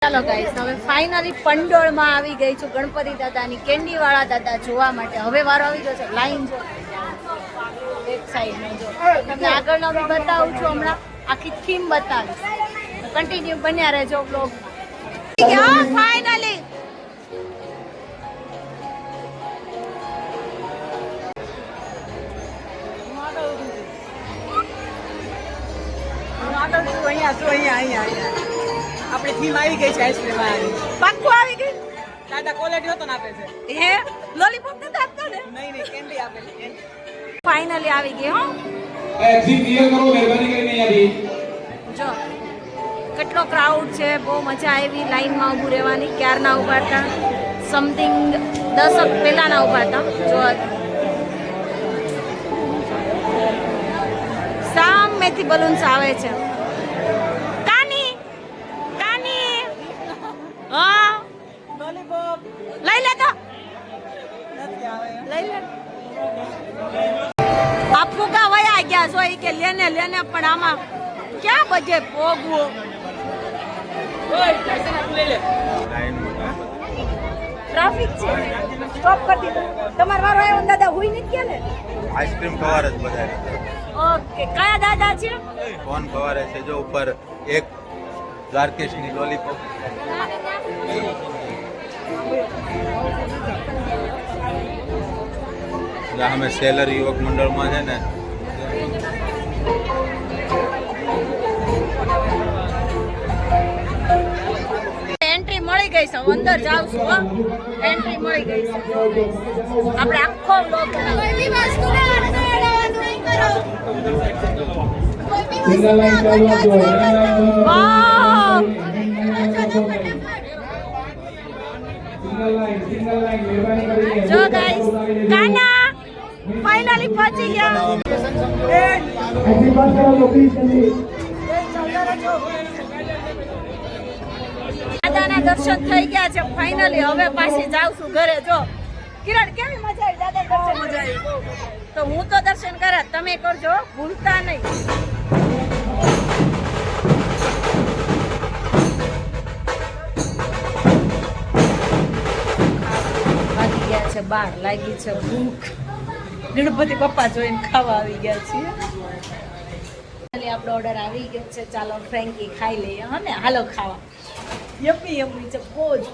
ચાલો ગાઈસ, હવે ફાઇનલી પંડોળમાં આવી ગઈ છું ગણપતિ દાદાની કેન્ડીવાળા દાદા જોવા માટે. હવે વારો આવી ગયો છે. લાઈન જો એક સાઈડનો જો તમને આગળનો બી બતાવું છું. હમણાં આખી થીમ બતાવીશ. કન્ટિન્યુ બન્યા રહેજો બ્લોગમાં. ફાઇનલી આપણી થીમ આવી ગઈ છે. આઈસ્ક્રીમ વાળી પાક્કું આવી ગઈ. દાદા ક્વોલિટી હોતો ને આપે છે. હે લોલીપોપ તો આપતો ને. નહીં કેન્ડી આપે છે. ફાઇનલી આવી ગઈ હો. એક્ઝિટ ક્લિયર કરો મહેરબાની કરીને અહીંયાથી. જો કેટલો ક્રાઉડ છે. બહુ મજા આવી. લાઈનમાં ઊભું રહેવાની. ક્યારના ઊભા હતા. સમથિંગ 10 પહેલાના ઊભા હતા. જો સામેથી બલૂન્સ આવે છે. હા લોલીપોપ લઈ લે તો નથી આવે. લઈ લે. આપુ કા વયા ગયા છો ઈ કે લેને પણ આમાં ક્યાં બજે પોગવો. ઓય ટેન્શન આપ લઈ લે. ટ્રાફિક છે. સ્ટોપ કરી દીધો. તમાર વારો આવ્યો દાદા હુઈ નથી ગયા ને. આઈસ્ક્રીમ ખવારે જ બધા ઓકે કયા દાદા છે. કોણ ખવારે છે જો ઉપર એક દ્વારકેશની લોલીપોપ અમે સેલર યુવક મંડળમાં છે ને એન્ટ્રી મળી ગઈ છે. અંદર જાવ છું. એન્ટ્રી મળી ગઈ છે. આપણે આખો બ્લોગ સિંગલ લાઈન ચાલુ આપજો. વાવ સિંગલ લાઈન મહેરબાની કરીને. જો ગાઈસ કાના ફાઇનલી પહોંચી ગયા. એક્ઝિટ પાસ કરાવજો પ્લીઝ જલ્દી. દાદાના દર્શન થઈ ગયા છે ફાઇનલી. હવે પાછી જાઉં છું ઘરે. જો કિરણ કેવી મજા આવી. દાદા દર્શન મજા આવી. તો હું તો દર્શન કર્યા, તમે કરજો ભૂલતા નહીં. વાગી ગયા છે 12. લાગી છે ભૂખ. ગણપતિ પપ્પા જોઈને ખાવા આવી ગયા છીએ. આપણો ઓર્ડર આવી ગયો છે. ચાલો ફ્રેન્કી ખાઈ લઈએ. હા ને હાલો ખાવા. યમ્મી છે બહુ જ.